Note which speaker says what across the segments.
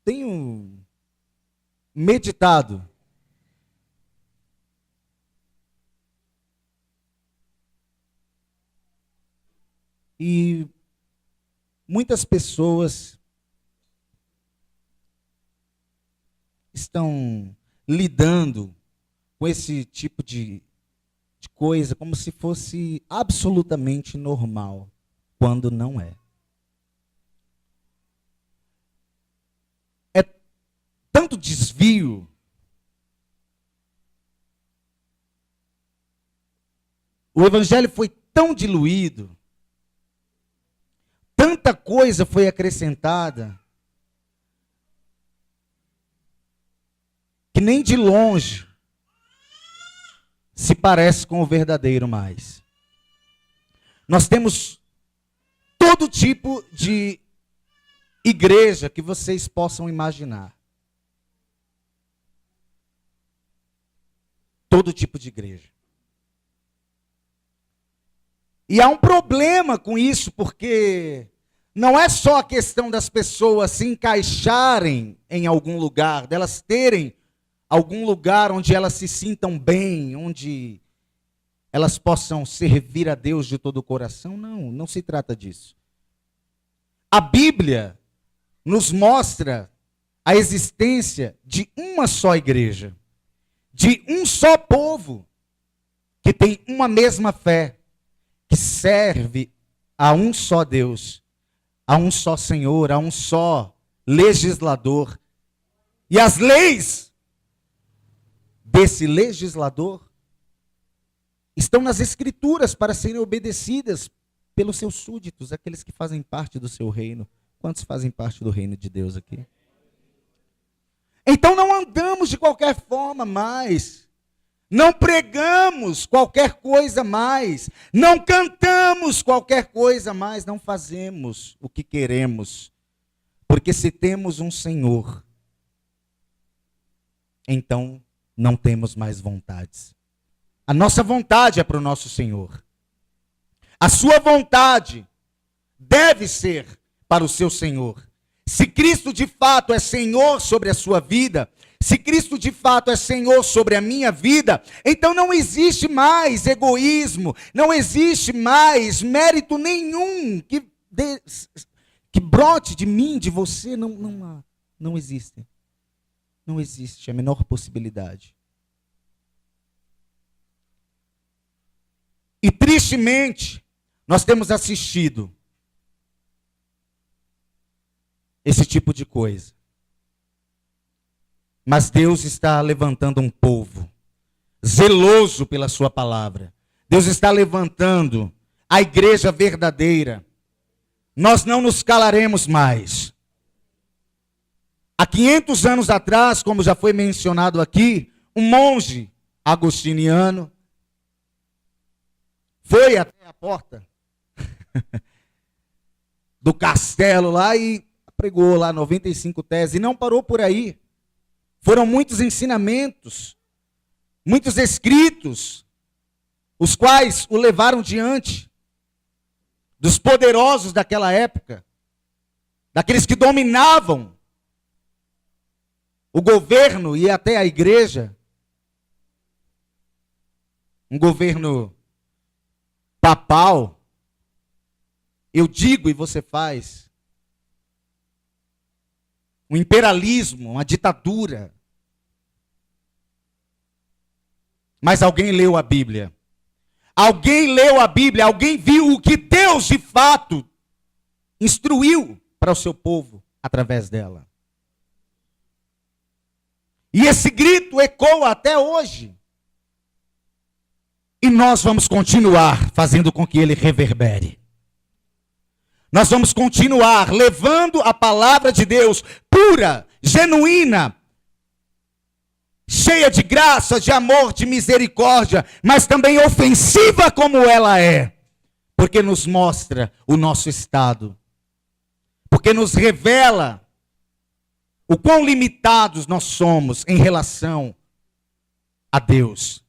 Speaker 1: tenho meditado e muitas pessoas estão lidando com esse tipo de coisa como se fosse absolutamente normal, quando não é. É tanto desvio, o evangelho foi tão diluído, tanta coisa foi acrescentada, que nem de longe se parece com o verdadeiro mais. Nós temos todo tipo de igreja que vocês possam imaginar. Todo tipo de igreja. E há um problema com isso, porque não é só a questão das pessoas se encaixarem em algum lugar, delas terem algum lugar onde elas se sintam bem, onde elas possam servir a Deus de todo o coração. Não, não se trata disso. A Bíblia nos mostra a existência de uma só igreja, de um só povo, que tem uma mesma fé, que serve a um só Deus, a um só Senhor, a um só legislador. E as leis desse legislador estão nas Escrituras para serem obedecidas pelos seus súditos, aqueles que fazem parte do seu reino. Quantos fazem parte do reino de Deus aqui? Então não andamos de qualquer forma mais, não pregamos qualquer coisa mais, não cantamos qualquer coisa mais, não fazemos o que queremos, porque se temos um Senhor, então não temos mais vontades. A nossa vontade é para o nosso Senhor. A sua vontade deve ser para o seu Senhor. Se Cristo de fato é Senhor sobre a sua vida, se Cristo de fato é Senhor sobre a minha vida, então não existe mais egoísmo, não existe mais mérito nenhum que brote de mim, de você, não existe. Não existe a menor possibilidade. E tristemente, nós temos assistido esse tipo de coisa. Mas Deus está levantando um povo zeloso pela sua palavra. Deus está levantando a igreja verdadeira. Nós não nos calaremos mais. Há 500 anos atrás, como já foi mencionado aqui, um monge agostiniano foi até a porta do castelo lá e pregou lá 95 teses, e não parou por aí. Foram muitos ensinamentos, muitos escritos, os quais o levaram diante dos poderosos daquela época, daqueles que dominavam o governo e até a igreja, um governo papal. Eu digo e você faz. Um imperialismo, uma ditadura. Mas alguém leu a Bíblia. Alguém leu a Bíblia, alguém viu o que Deus de fato instruiu para o seu povo através dela. E esse grito ecoa até hoje. E nós vamos continuar fazendo com que ele reverbere. Nós vamos continuar levando a palavra de Deus pura, genuína, cheia de graça, de amor, de misericórdia, mas também ofensiva como ela é, porque nos mostra o nosso estado, porque nos revela o quão limitados nós somos em relação a Deus.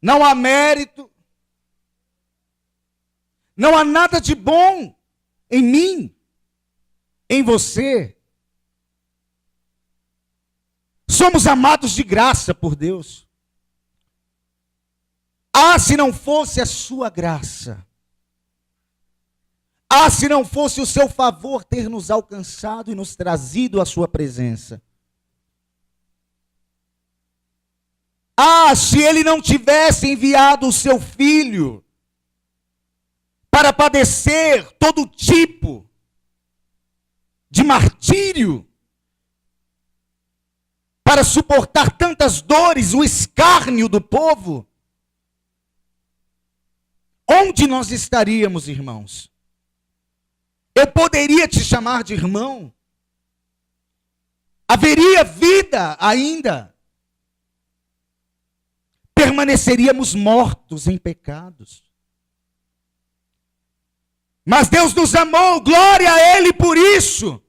Speaker 1: Não há mérito, não há nada de bom em mim, em você. Somos amados de graça por Deus. Ah, se não fosse a sua graça. Ah, se não fosse o seu favor ter nos alcançado e nos trazido à sua presença. Ah, se ele não tivesse enviado o seu filho para padecer todo tipo de martírio, para suportar tantas dores, o escárnio do povo, onde nós estaríamos, irmãos? Eu poderia te chamar de irmão? Haveria vida ainda? Permaneceríamos mortos em pecados. Mas Deus nos amou, glória a Ele por isso.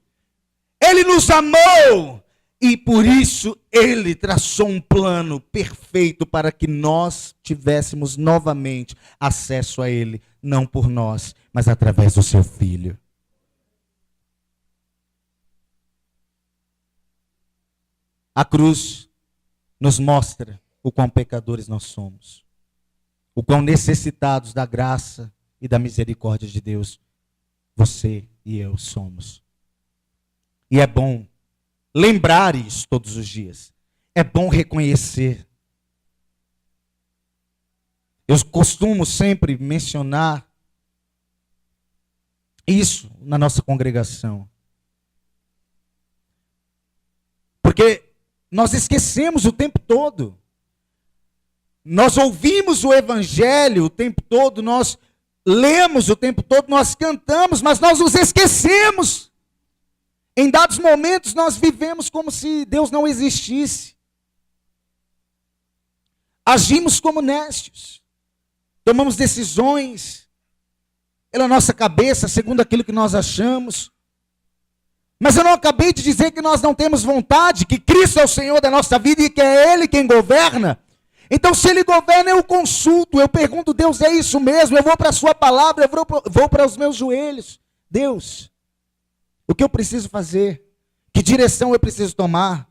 Speaker 1: Ele nos amou e por isso Ele traçou um plano perfeito para que nós tivéssemos novamente acesso a Ele, não por nós, mas através do seu Filho. A cruz nos mostra o quão pecadores nós somos, o quão necessitados da graça e da misericórdia de Deus você e eu somos. E é bom lembrar isso todos os dias. É bom reconhecer. Eu costumo sempre mencionar isso na nossa congregação. Porque nós esquecemos o tempo todo. Nós ouvimos o evangelho o tempo todo, nós lemos o tempo todo, nós cantamos, mas nós nos esquecemos. Em dados momentos nós vivemos como se Deus não existisse. Agimos como néscios. Tomamos decisões pela nossa cabeça, segundo aquilo que nós achamos. Mas eu não acabei de dizer que nós não temos vontade, que Cristo é o Senhor da nossa vida e que é Ele quem governa. Então, se Ele governa, eu consulto, eu pergunto, Deus, é isso mesmo? Eu vou para a sua palavra, eu vou para os meus joelhos. Deus, o que eu preciso fazer? Que direção eu preciso tomar?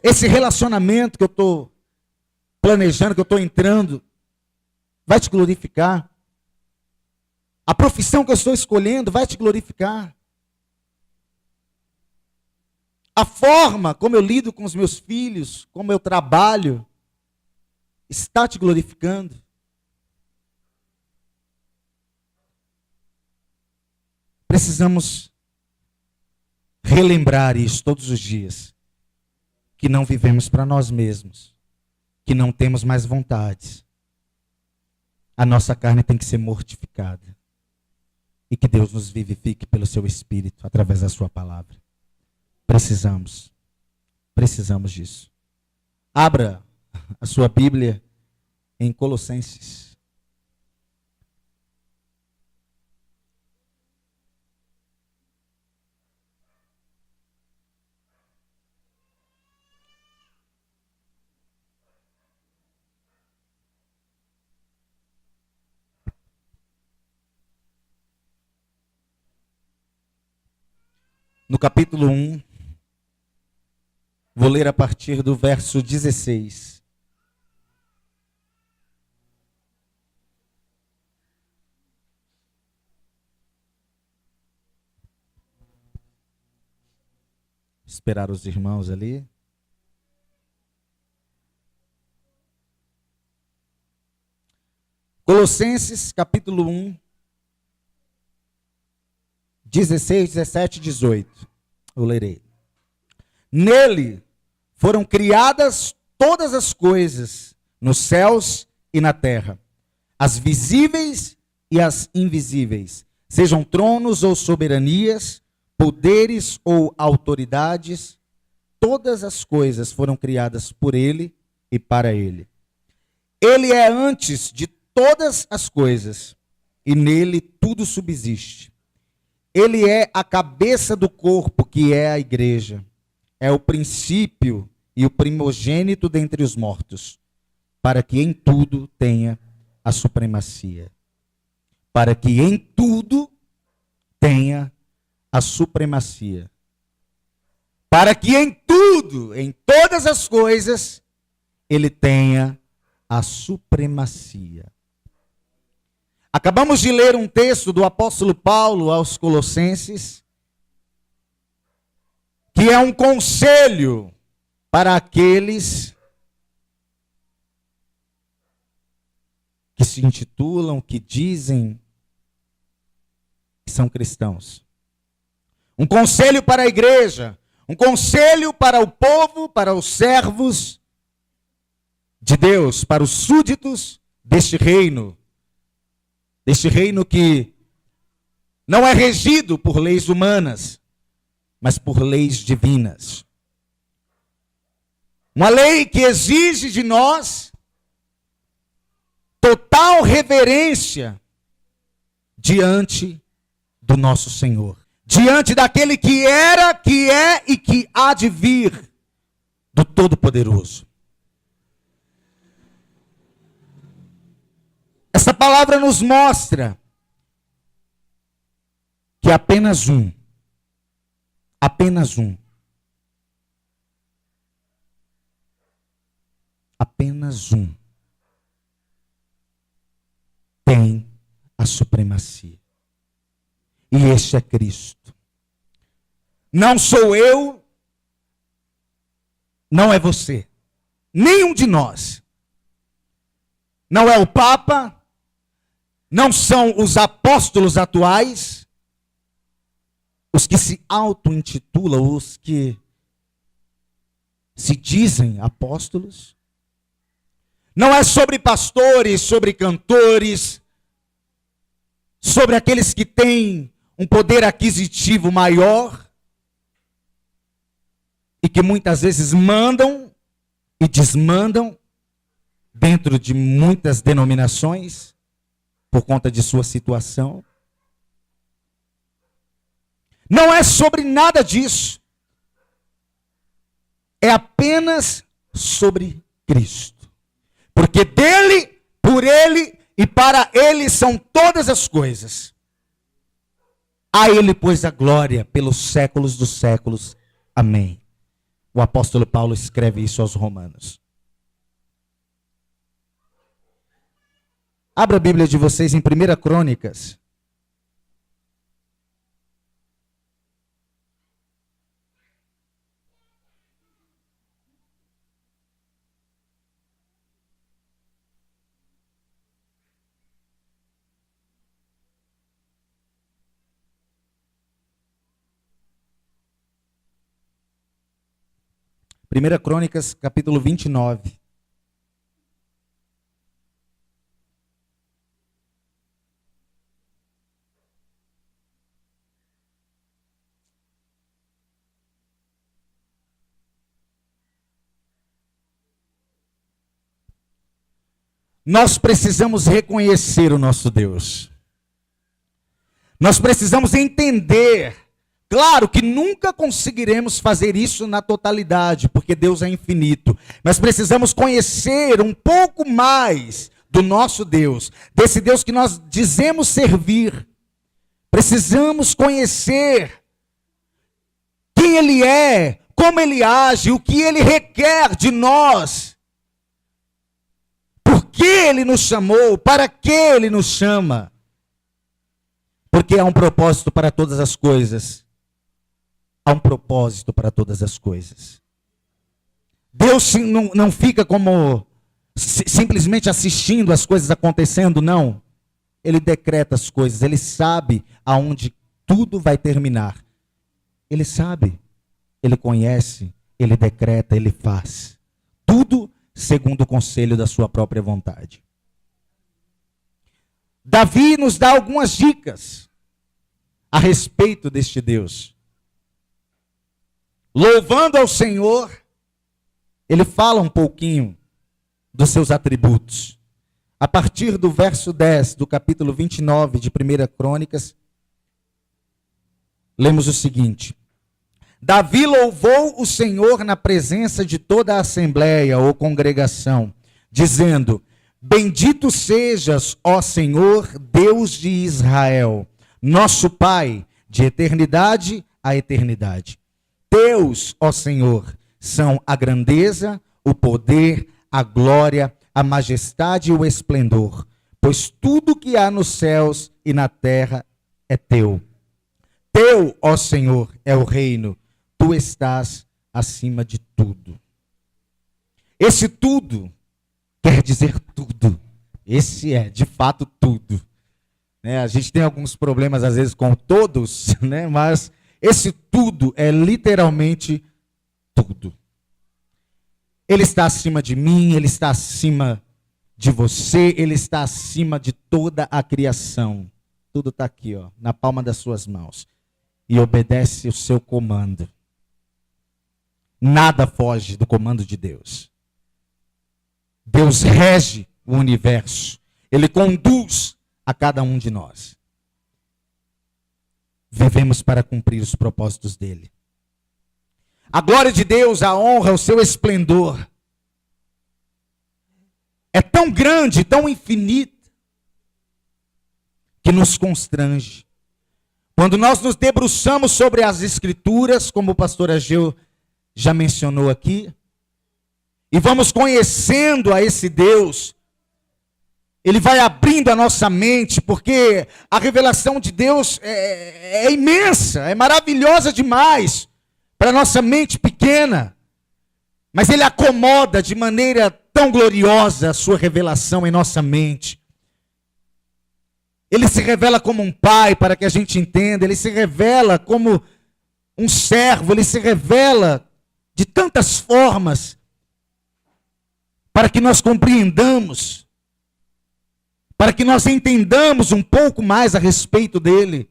Speaker 1: Esse relacionamento que eu estou planejando, que eu estou entrando, vai te glorificar? A profissão que eu estou escolhendo vai te glorificar? A forma como eu lido com os meus filhos, como eu trabalho, está te glorificando? Precisamos relembrar isso todos os dias. Que não vivemos para nós mesmos. Que não temos mais vontades. A nossa carne tem que ser mortificada. E que Deus nos vivifique pelo seu Espírito, através da sua palavra. Precisamos disso. Abra a sua Bíblia em Colossenses. No capítulo 1, vou ler a partir do verso 16. Esperar os irmãos ali. Colossenses, capítulo 1, 16, 17 e 18. Eu lerei. Nele foram criadas todas as coisas, nos céus e na terra, as visíveis e as invisíveis, sejam tronos ou soberanias, poderes ou autoridades, todas as coisas foram criadas por ele e para ele. Ele é antes de todas as coisas, e nele tudo subsiste. Ele é a cabeça do corpo, que é a igreja. É o princípio e o primogênito dentre os mortos, para que em tudo tenha a supremacia. Para que em tudo tenha a supremacia. Para que em tudo, em todas as coisas, ele tenha a supremacia. Acabamos de ler um texto do apóstolo Paulo aos Colossenses, que é um conselho para aqueles que se intitulam, que dizem que são cristãos. Um conselho para a igreja, um conselho para o povo, para os servos de Deus, para os súditos deste reino que não é regido por leis humanas, mas por leis divinas. Uma lei que exige de nós total reverência diante do nosso Senhor, diante daquele que era, que é e que há de vir, do Todo-Poderoso. Essa palavra nos mostra que apenas um tem a supremacia. E este é Cristo. Não sou eu, não é você, nenhum de nós. Não é o Papa, não são os apóstolos atuais, os que se auto-intitulam, os que se dizem apóstolos. Não é sobre pastores, sobre cantores, sobre aqueles que têm um poder aquisitivo maior e que muitas vezes mandam e desmandam dentro de muitas denominações por conta de sua situação. Não é sobre nada disso. É apenas sobre Cristo. Porque dele, por ele e para ele são todas as coisas. A ele, pois, a glória pelos séculos dos séculos. Amém. O apóstolo Paulo escreve isso aos Romanos. Abra a Bíblia de vocês em 1 Crônicas. Primeira Crônicas, capítulo 29. Nós precisamos reconhecer o nosso Deus. Nós precisamos entender. Claro que nunca conseguiremos fazer isso na totalidade, porque Deus é infinito. Mas precisamos conhecer um pouco mais do nosso Deus, desse Deus que nós dizemos servir. Precisamos conhecer quem Ele é, como Ele age, o que Ele requer de nós. Por que Ele nos chamou, para que Ele nos chama. Porque há um propósito para todas as coisas. Há um propósito para todas as coisas. Deus não fica como simplesmente assistindo as coisas acontecendo, não. Ele decreta as coisas, Ele sabe aonde tudo vai terminar. Ele sabe, Ele conhece, Ele decreta, Ele faz. Tudo segundo o conselho da sua própria vontade. Davi nos dá algumas dicas a respeito deste Deus. Louvando ao Senhor, ele fala um pouquinho dos seus atributos. A partir do verso 10 do capítulo 29 de 1 Crônicas, lemos o seguinte: Davi louvou o Senhor na presença de toda a assembleia ou congregação, dizendo: Bendito sejas, ó Senhor, Deus de Israel, nosso Pai, de eternidade a eternidade. Teus, ó Senhor, são a grandeza, o poder, a glória, a majestade e o esplendor, pois tudo que há nos céus e na terra é teu. Teu, ó Senhor, é o reino, tu estás acima de tudo. Esse tudo quer dizer tudo. Esse é, de fato, tudo. Né? A gente tem alguns problemas, às vezes, com todos, né? Mas esse tudo é literalmente tudo. Ele está acima de mim, ele está acima de você, ele está acima de toda a criação. Tudo está aqui, ó, na palma das suas mãos. E obedece o seu comando. Nada foge do comando de Deus. Deus rege o universo. Ele conduz a cada um de nós. Vivemos para cumprir os propósitos dele. A glória de Deus, a honra, o seu esplendor é tão grande, tão infinita, que nos constrange. Quando nós nos debruçamos sobre as Escrituras, como o pastor Ageu já mencionou aqui, e vamos conhecendo a esse Deus, ele vai abrindo a nossa mente, porque a revelação de Deus é imensa, é maravilhosa demais para a nossa mente pequena, mas ele acomoda de maneira tão gloriosa a sua revelação em nossa mente. Ele se revela como um pai, para que a gente entenda, ele se revela como um servo, ele se revela de tantas formas, para que nós compreendamos, para que nós entendamos um pouco mais a respeito dele.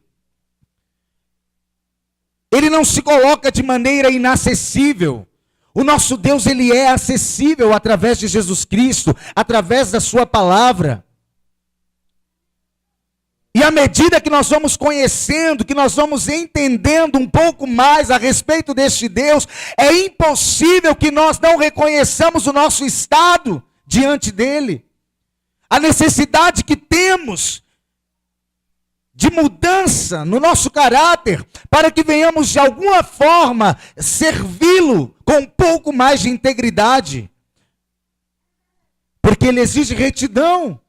Speaker 1: Ele não se coloca de maneira inacessível. O nosso Deus, ele é acessível através de Jesus Cristo, através da sua palavra. E à medida que nós vamos conhecendo, que nós vamos entendendo um pouco mais a respeito deste Deus, é impossível que nós não reconheçamos o nosso estado diante dele. A necessidade que temos de mudança no nosso caráter, para que venhamos de alguma forma servi-lo com um pouco mais de integridade. Porque ele exige retidão.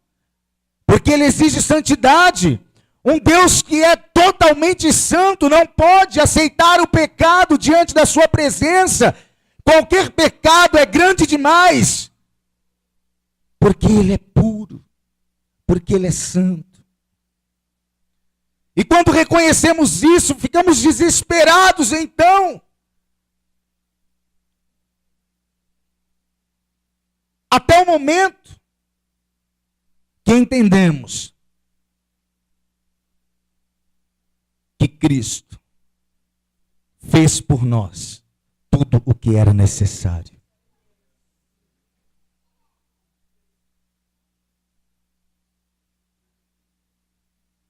Speaker 1: Porque ele exige santidade. Um Deus que é totalmente santo não pode aceitar o pecado diante da sua presença. Qualquer pecado é grande demais. Porque ele é puro. Porque ele é santo. E quando reconhecemos isso, ficamos desesperados então. Até o momento que entendemos que Cristo fez por nós tudo o que era necessário.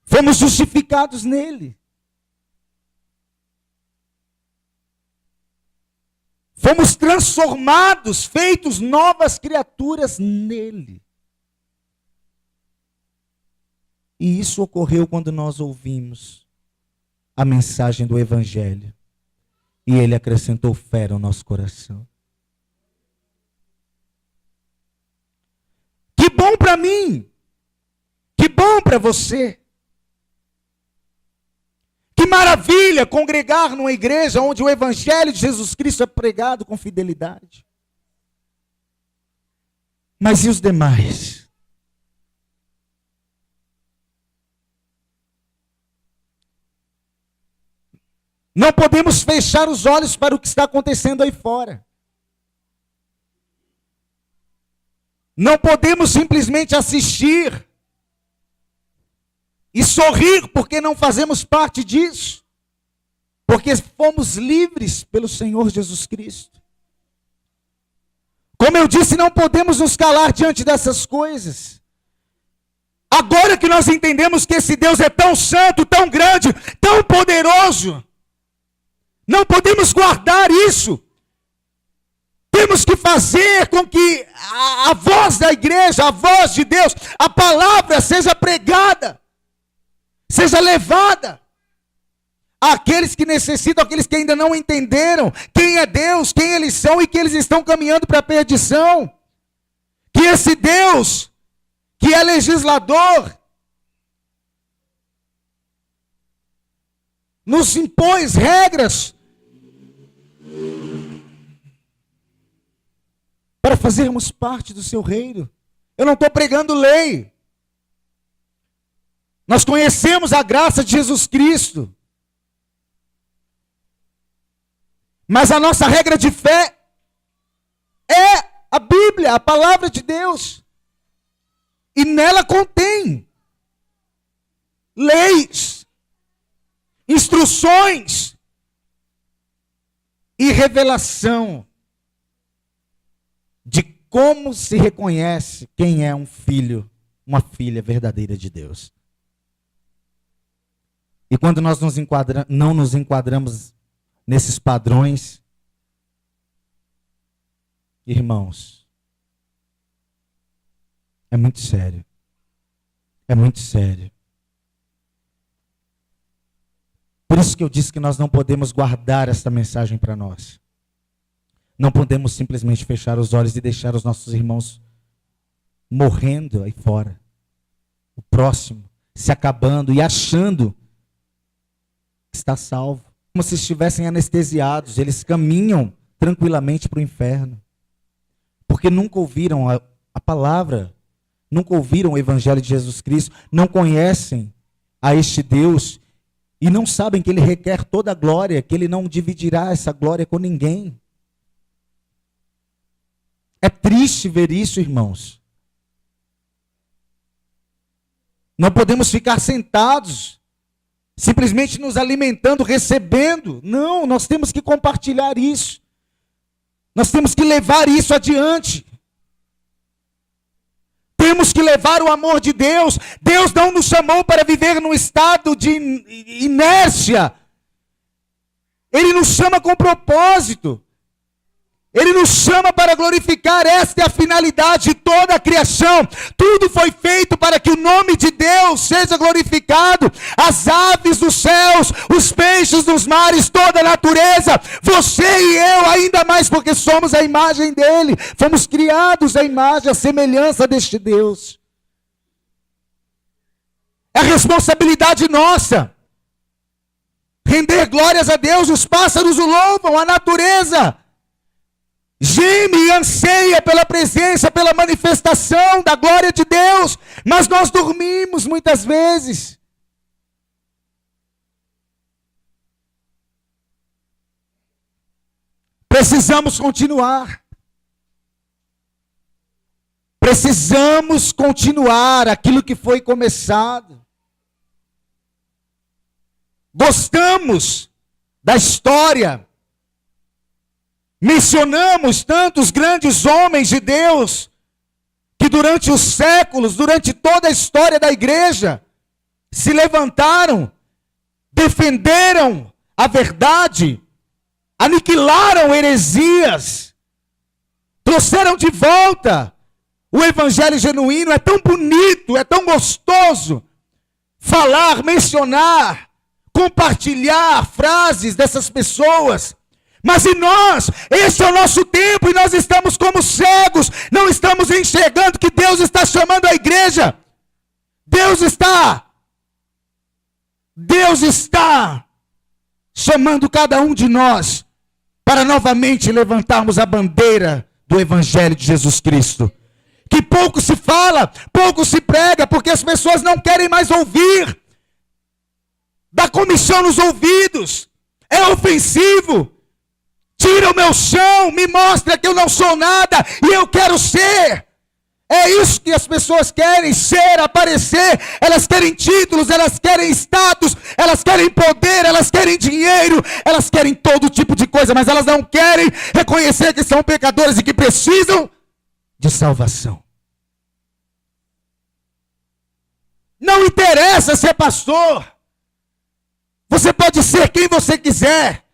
Speaker 1: Fomos justificados nele. Fomos transformados, feitos novas criaturas nele. E isso ocorreu quando nós ouvimos a mensagem do Evangelho. E ele acrescentou fé ao nosso coração. Que bom para mim! Que bom para você! Que maravilha congregar numa igreja onde o Evangelho de Jesus Cristo é pregado com fidelidade. Mas e os demais? Não podemos fechar os olhos para o que está acontecendo aí fora. Não podemos simplesmente assistir e sorrir porque não fazemos parte disso. Porque fomos livres pelo Senhor Jesus Cristo. Como eu disse, não podemos nos calar diante dessas coisas. Agora que nós entendemos que esse Deus é tão santo, tão grande, tão poderoso, não podemos guardar isso. Temos que fazer com que a voz da igreja, a voz de Deus, a palavra seja pregada. seja levada àqueles que necessitam, àqueles que ainda não entenderam quem é Deus, quem eles são e que eles estão caminhando para a perdição. Que esse Deus, que é legislador, nos impôs regras para fazermos parte do seu reino. Eu não estou pregando lei. Nós conhecemos a graça de Jesus Cristo. Mas a nossa regra de fé é a Bíblia, a palavra de Deus. E nela contém leis, instruções e revelação de como se reconhece quem é um filho, uma filha verdadeira de Deus. E quando nós não nos enquadramos nesses padrões, irmãos, é muito sério. É muito sério. Por isso que eu disse que nós não podemos guardar esta mensagem para nós. Não podemos simplesmente fechar os olhos e deixar os nossos irmãos morrendo aí fora. O próximo se acabando e achando que está salvo. Como se estivessem anestesiados. Eles caminham tranquilamente para o inferno. Porque nunca ouviram a palavra. Nunca ouviram o Evangelho de Jesus Cristo. Não conhecem a este Deus. E não sabem que Ele requer toda a glória. Que Ele não dividirá essa glória com ninguém. É triste ver isso, irmãos. Não podemos ficar sentados, simplesmente nos alimentando, recebendo. Não, nós temos que compartilhar isso. Nós temos que levar isso adiante. Temos que levar o amor de Deus. Deus não nos chamou para viver num estado de inércia. Ele nos chama com propósito. Ele nos chama para glorificar, esta é a finalidade de toda a criação. Tudo foi feito para que o nome de Deus seja glorificado. As aves dos céus, os peixes dos mares, toda a natureza. Você e eu, ainda mais porque somos a imagem dele. Fomos criados à imagem, à semelhança deste Deus. É responsabilidade nossa. Render glórias a Deus, os pássaros o louvam, a natureza geme e anseia pela presença, pela manifestação da glória de Deus, mas nós dormimos muitas vezes. Precisamos continuar. Precisamos continuar aquilo que foi começado. Gostamos da história. Mencionamos tantos grandes homens de Deus que durante os séculos, durante toda a história da igreja, se levantaram, defenderam a verdade, aniquilaram heresias, trouxeram de volta o evangelho genuíno. É tão bonito, é tão gostoso falar, mencionar, compartilhar frases dessas pessoas. Mas e nós? Esse é o nosso tempo e nós estamos como cegos. Não estamos enxergando que Deus está chamando a igreja. Deus está chamando cada um de nós para novamente levantarmos a bandeira do Evangelho de Jesus Cristo. Que pouco se fala, pouco se prega, porque as pessoas não querem mais ouvir. Dá comichão nos ouvidos. É ofensivo. Tira o meu chão, me mostra que eu não sou nada e eu quero ser. É isso que as pessoas querem, ser, aparecer. Elas querem títulos, elas querem status, elas querem poder, elas querem dinheiro, elas querem todo tipo de coisa, mas elas não querem reconhecer que são pecadores e que precisam de salvação. Não interessa ser pastor. Você pode ser quem você quiser.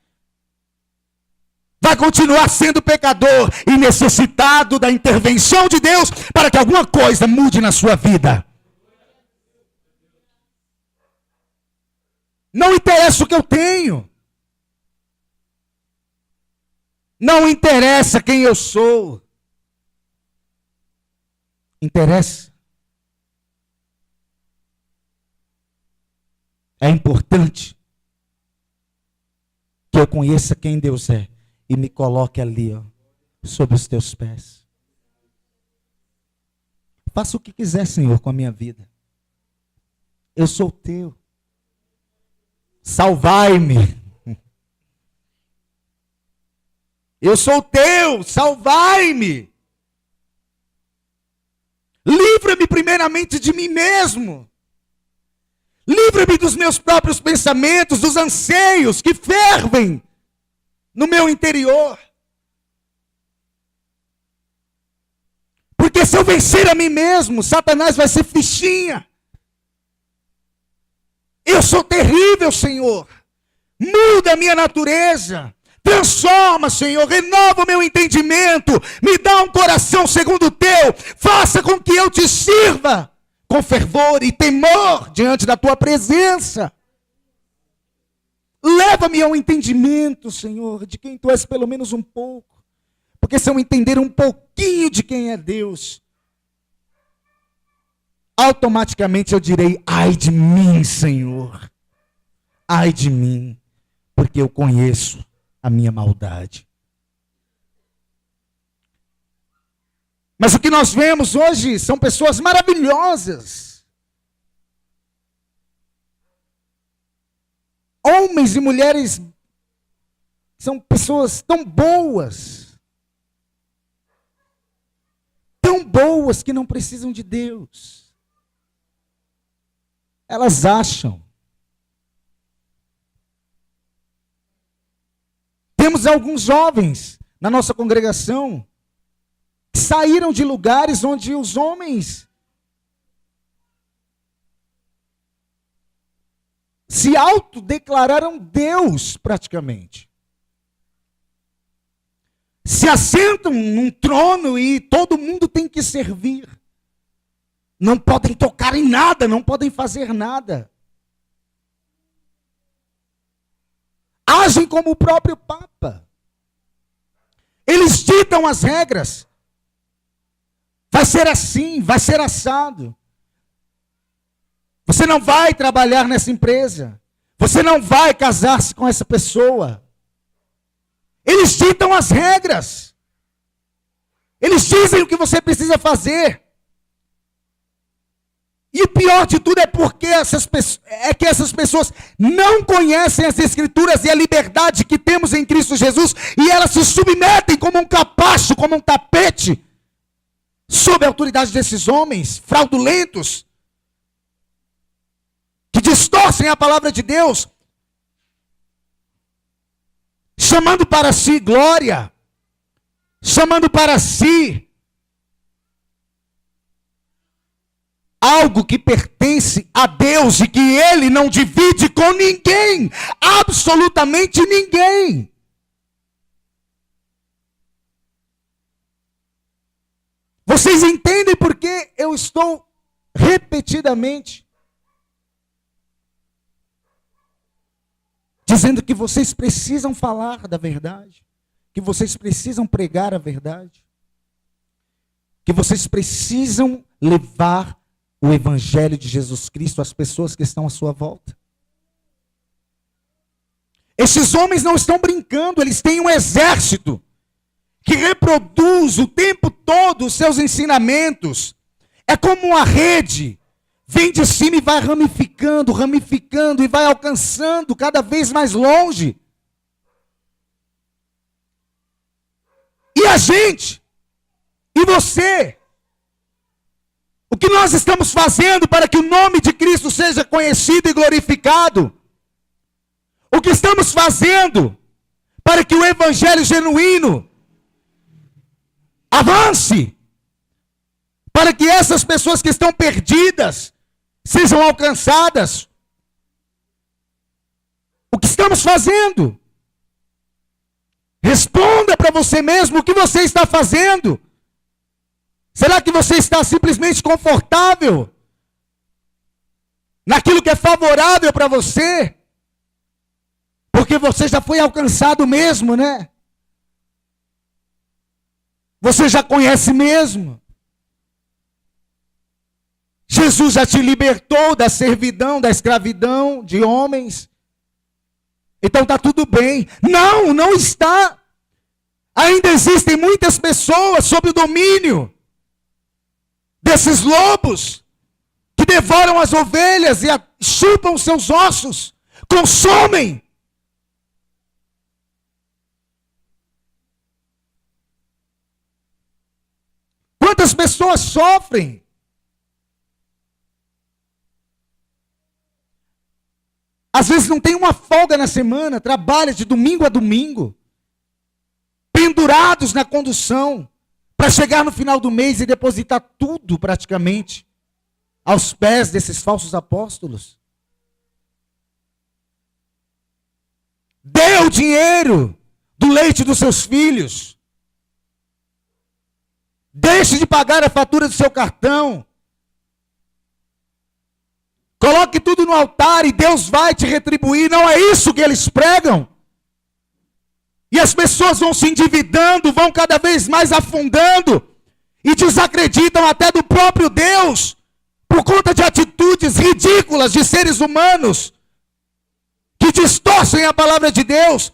Speaker 1: Vai continuar sendo pecador e necessitado da intervenção de Deus para que alguma coisa mude na sua vida. Não interessa o que eu tenho. Não interessa quem eu sou. Interessa. É importante que eu conheça quem Deus é e me coloque ali, ó, sob os teus pés. Faça o que quiser, Senhor, com a minha vida. Eu sou teu. Salvai-me. Eu sou teu, salvai-me. Livra-me primeiramente de mim mesmo. Livra-me dos meus próprios pensamentos, dos anseios que fervem no meu interior. Porque se eu vencer a mim mesmo, Satanás vai ser fichinha. Eu sou terrível, Senhor. Muda a minha natureza. Transforma, Senhor, renova o meu entendimento, me dá um coração segundo o teu, faça com que eu te sirva com fervor e temor diante da tua presença. Leva-me ao entendimento, Senhor, de quem tu és pelo menos um pouco, porque se eu entender um pouquinho de quem é Deus, automaticamente eu direi, ai de mim, Senhor, ai de mim, porque eu conheço a minha maldade. Mas o que nós vemos hoje são pessoas maravilhosas. Homens e mulheres são pessoas tão boas. Tão boas que não precisam de Deus. Elas acham. Temos alguns jovens na nossa congregação que saíram de lugares onde os homens se autodeclararam Deus praticamente. Se assentam num trono e todo mundo tem que servir. Não podem tocar em nada, não podem fazer nada. Agem como o próprio Papa. Eles ditam as regras. Vai ser assim, vai ser assado. Você não vai trabalhar nessa empresa. Você não vai casar-se com essa pessoa. Eles ditam as regras. Eles dizem o que você precisa fazer. E o pior de tudo é porque essas pessoas não conhecem as Escrituras e a liberdade que temos em Cristo Jesus, e elas se submetem como um capacho, como um tapete, sob a autoridade desses homens fraudulentos, que distorcem a palavra de Deus, chamando para si glória, chamando para si algo que pertence a Deus e que Ele não divide com ninguém, absolutamente ninguém. Vocês entendem por que eu estou repetidamente dizendo que vocês precisam falar da verdade, que vocês precisam pregar a verdade, que vocês precisam levar o Evangelho de Jesus Cristo às pessoas que estão à sua volta. Esses homens não estão brincando, eles têm um exército que reproduz o tempo todo os seus ensinamentos. É como uma rede, vem de cima e vai ramificando, ramificando e vai alcançando cada vez mais longe. E a gente, e você, o que nós estamos fazendo para que o nome de Cristo seja conhecido e glorificado? O que estamos fazendo para que o Evangelho genuíno avance? Para que essas pessoas que estão perdidas sejam alcançadas? O que estamos fazendo? Responda para você mesmo o que você está fazendo. Será que você está simplesmente confortável naquilo que é favorável para você? porque você já foi alcançado mesmo, né? Você já conhece mesmo. Jesus já te libertou da servidão, da escravidão de homens. Então está tudo bem. Não, não está. Ainda existem muitas pessoas sob o domínio desses lobos que devoram as ovelhas e chupam seus ossos, consomem. Quantas pessoas sofrem? Às vezes não tem uma folga na semana, trabalha de domingo a domingo, pendurados na condução, para chegar no final do mês e depositar tudo praticamente aos pés desses falsos apóstolos. Dê o dinheiro do leite dos seus filhos. Deixe de pagar a fatura do seu cartão. Coloque tudo no altar e Deus vai te retribuir. Não é isso que eles pregam. E as pessoas vão se endividando, vão cada vez mais afundando. E desacreditam até do próprio Deus. Por conta de atitudes ridículas de seres humanos. Que distorcem a palavra de Deus.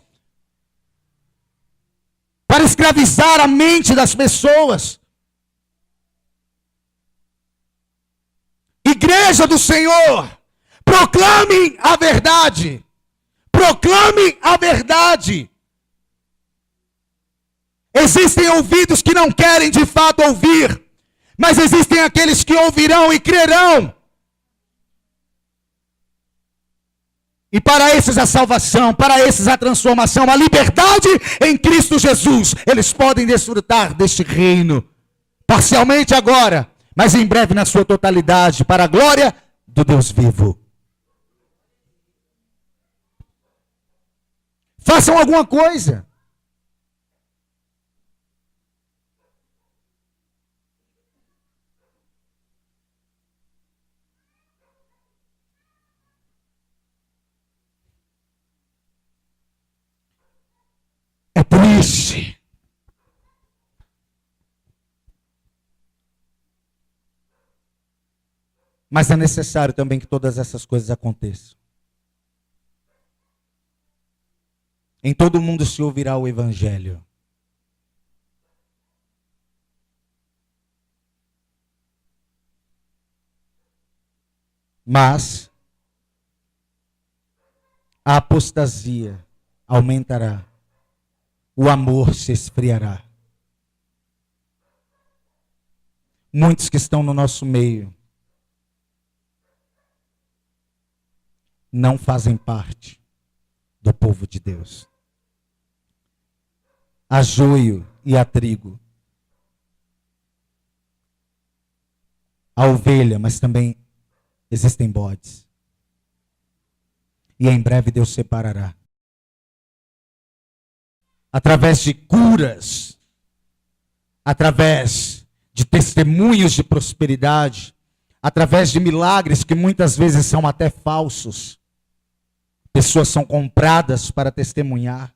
Speaker 1: Para escravizar a mente das pessoas. Igreja do Senhor, proclame a verdade. Proclame a verdade. Existem ouvidos que não querem de fato ouvir, mas existem aqueles que ouvirão e crerão. E para esses a salvação, para esses a transformação, a liberdade em Cristo Jesus. Eles podem desfrutar deste reino, parcialmente agora, mas em breve na sua totalidade, para a glória do Deus vivo. Façam alguma coisa. É triste. Mas é necessário também que todas essas coisas aconteçam. Em todo mundo se ouvirá o evangelho. Mas a apostasia aumentará. O amor se esfriará. Muitos que estão no nosso meio não fazem parte do povo de Deus. Há joio e há trigo. Há ovelha, mas também existem bodes. E em breve Deus separará. Através de curas, através de testemunhos de prosperidade, através de milagres que muitas vezes são até falsos. Pessoas são compradas para testemunhar.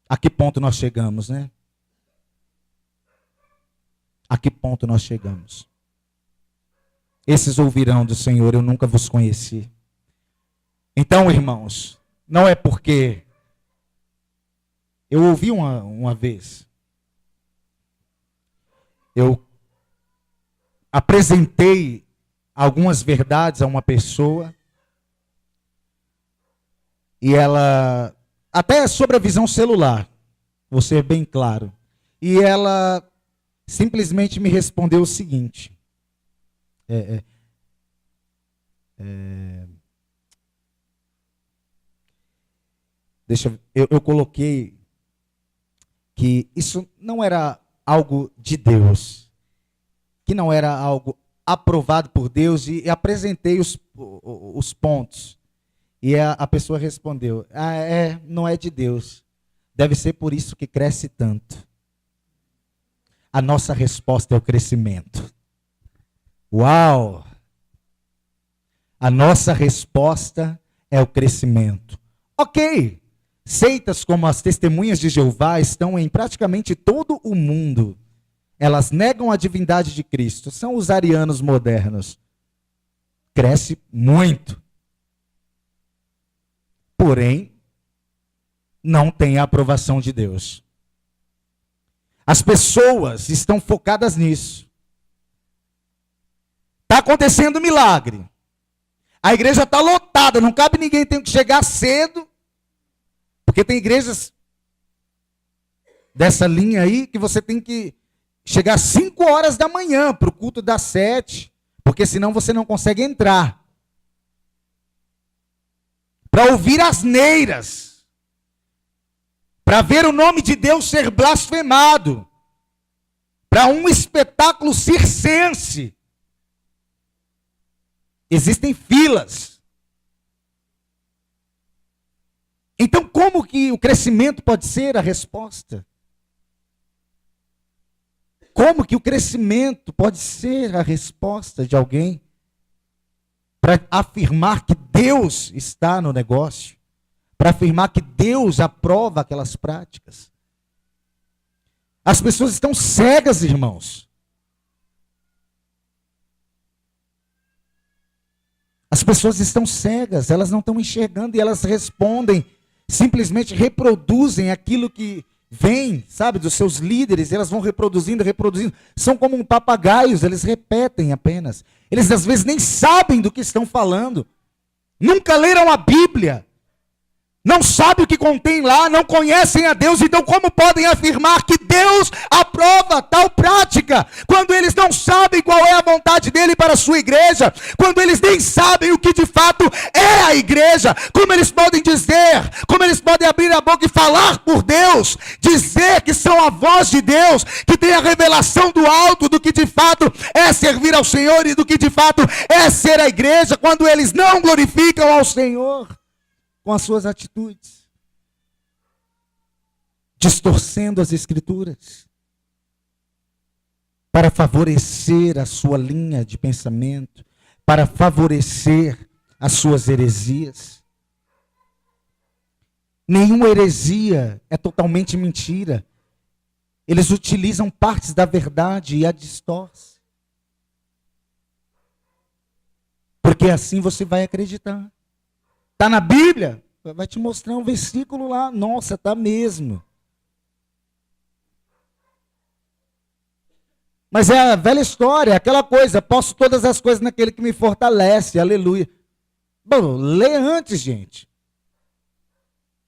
Speaker 1: A que ponto nós chegamos, né? A que ponto nós chegamos? Esses ouvirão do Senhor, eu nunca vos conheci. Então, irmãos, não é porque eu ouvi uma vez, eu apresentei algumas verdades a uma pessoa, e ela, até sobre a visão celular, vou ser bem claro, e ela simplesmente me respondeu o seguinte, eu coloquei que isso não era algo de Deus, que não era algo aprovado por Deus, e apresentei os pontos. E a pessoa respondeu, não é de Deus. Deve ser por isso que cresce tanto. A nossa resposta é o crescimento. Uau! A nossa resposta é o crescimento. Ok, seitas como as Testemunhas de Jeová estão em praticamente todo o mundo. Elas negam a divindade de Cristo. São os arianos modernos. Cresce muito. Porém, não tem a aprovação de Deus. As pessoas estão focadas nisso. Está acontecendo milagre. A igreja está lotada, não cabe ninguém, tem que chegar cedo. Porque tem igrejas dessa linha aí que você tem que chegar às 5 horas da manhã para o culto das 7, porque senão você não consegue entrar. Para ouvir asneiras. Para ver o nome de Deus ser blasfemado. Para um espetáculo circense. Existem filas. Então, como que o crescimento pode ser a resposta? Como que o crescimento pode ser a resposta de alguém para afirmar que Deus está no negócio? Para afirmar que Deus aprova aquelas práticas? As pessoas estão cegas, irmãos. As pessoas estão cegas, elas não estão enxergando e elas respondem, simplesmente reproduzem aquilo que vem, sabe, dos seus líderes, elas vão reproduzindo, reproduzindo. São como papagaios, eles repetem apenas. Eles às vezes nem sabem do que estão falando. Nunca leram a Bíblia. Não sabem o que contém lá, não conhecem a Deus, então como podem afirmar que Deus aprova tal prática, quando eles não sabem qual é a vontade dele para a sua igreja, quando eles nem sabem o que de fato é a igreja, como eles podem dizer, como eles podem abrir a boca e falar por Deus, dizer que são a voz de Deus, que tem a revelação do alto, do que de fato é servir ao Senhor e do que de fato é ser a igreja, quando eles não glorificam ao Senhor com as suas atitudes, distorcendo as escrituras, para favorecer a sua linha de pensamento, para favorecer as suas heresias. Nenhuma heresia é totalmente mentira. Eles utilizam partes da verdade e a distorcem. Porque assim você vai acreditar. Está na Bíblia? Vai te mostrar um versículo lá. Nossa, está mesmo. Mas é a velha história, aquela coisa. Posso todas as coisas naquele que me fortalece. Aleluia. Bom, lê antes, gente.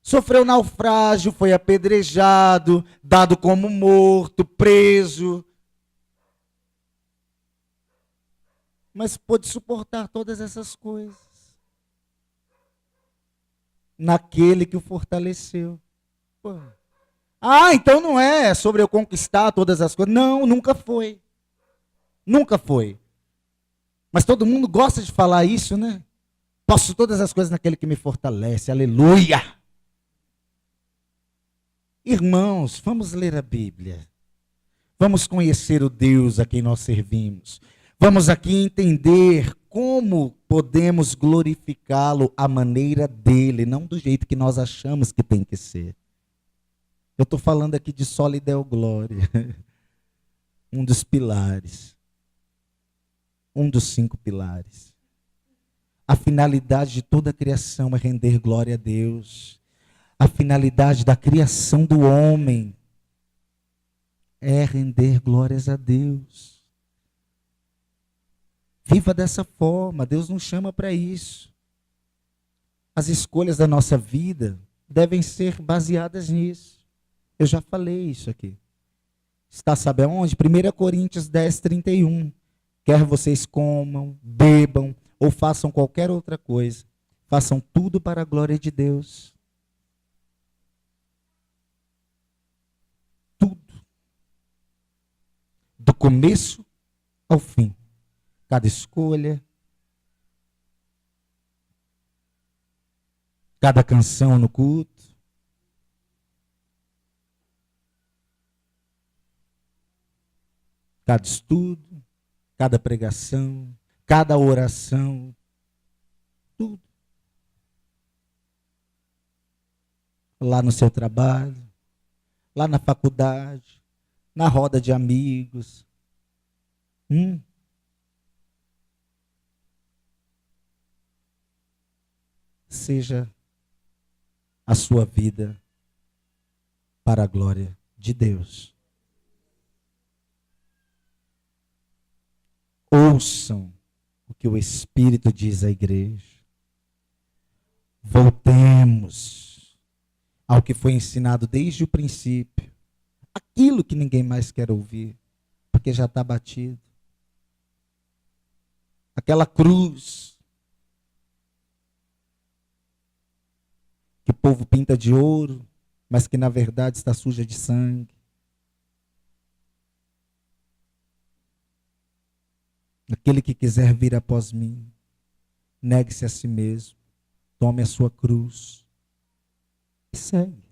Speaker 1: Sofreu naufrágio, foi apedrejado, dado como morto, preso. Mas pôde suportar todas essas coisas naquele que o fortaleceu. Pô. Ah, então não é sobre eu conquistar todas as coisas. Não, nunca foi. Nunca foi. Mas todo mundo gosta de falar isso, né? Posso todas as coisas naquele que me fortalece. Aleluia! Irmãos, vamos ler a Bíblia. Vamos conhecer o Deus a quem nós servimos. Vamos aqui entender como podemos glorificá-lo à maneira dele, não do jeito que nós achamos que tem que ser. Eu estou falando aqui de sola e deo glória. Um dos pilares. Um dos 5 pilares. A finalidade de toda a criação é render glória a Deus. A finalidade da criação do homem é render glórias a Deus. Viva dessa forma, Deus nos chama para isso. As escolhas da nossa vida devem ser baseadas nisso. Eu já falei isso aqui. Está, sabe aonde? 1 Coríntios 10, 31. Quer vocês comam, bebam ou façam qualquer outra coisa, façam tudo para a glória de Deus. Tudo. Do começo ao fim. Cada escolha, cada canção no culto, cada estudo, cada pregação, cada oração, tudo. lá no seu trabalho, lá na faculdade, na roda de amigos. Seja a sua vida para a glória de Deus. Ouçam o que o Espírito diz à igreja. Voltemos ao que foi ensinado desde o princípio. Aquilo que ninguém mais quer ouvir, porque já está batido. Aquela cruz que o povo pinta de ouro, mas que na verdade está suja de sangue. Aquele que quiser vir após mim, negue-se a si mesmo, tome a sua cruz e segue.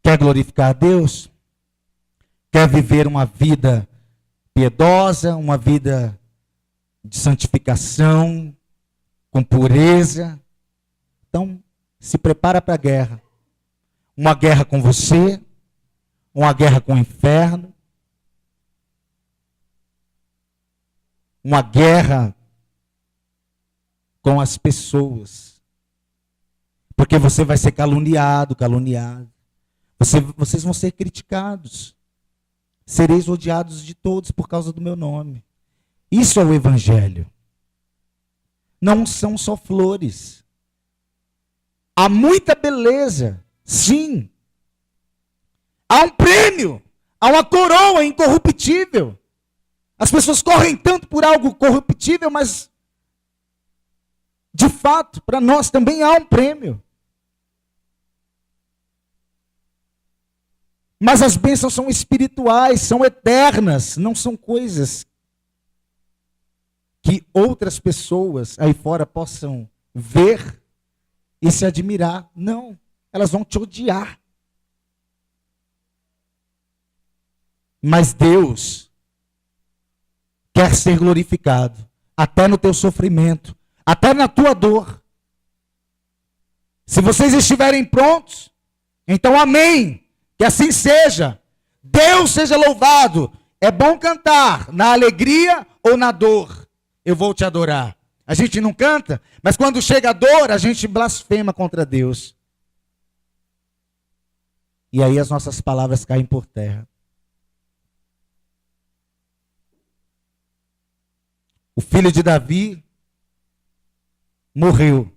Speaker 1: Quer glorificar a Deus? Quer viver uma vida piedosa, uma vida de santificação, com pureza? Então, se prepara para a guerra. Uma guerra com você, uma guerra com o inferno, uma guerra com as pessoas. Porque você vai ser caluniado. Vocês vão ser criticados. Sereis odiados de todos por causa do meu nome. Isso é o Evangelho. Não são só flores. Há muita beleza, sim. Há um prêmio, há uma coroa incorruptível. As pessoas correm tanto por algo corruptível, mas, de fato, para nós também há um prêmio. Mas as bênçãos são espirituais, são eternas, não são coisas que outras pessoas aí fora possam ver e se admirar. Não, elas vão te odiar. Mas Deus quer ser glorificado, até no teu sofrimento, até na tua dor. Se vocês estiverem prontos, então amém. Que assim seja. Deus seja louvado. É bom cantar na alegria ou na dor. Eu vou te adorar. A gente não canta, mas quando chega a dor, a gente blasfema contra Deus. E aí as nossas palavras caem por terra. O filho de Davi morreu.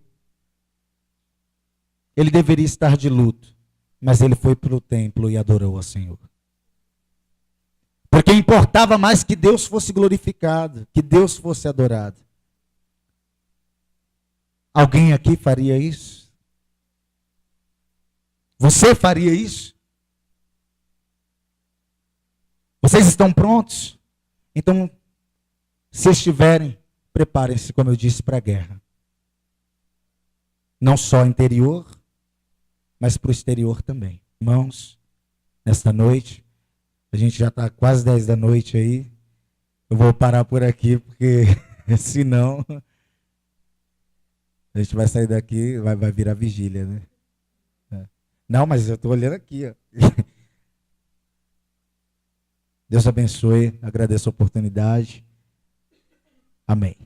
Speaker 1: Ele deveria estar de luto, mas ele foi para o templo e adorou ao Senhor. Porque importava mais que Deus fosse glorificado, que Deus fosse adorado. Alguém aqui faria isso? Você faria isso? Vocês estão prontos? Então, se estiverem, preparem-se, como eu disse, para a guerra. Não só interior, mas para o exterior também. Irmãos, nesta noite, a gente já está quase 10 da noite aí. Eu vou parar por aqui, porque senão a gente vai sair daqui, vai virar vigília, né? Não, mas eu estou olhando aqui. Ó. Deus abençoe, agradeço a oportunidade. Amém.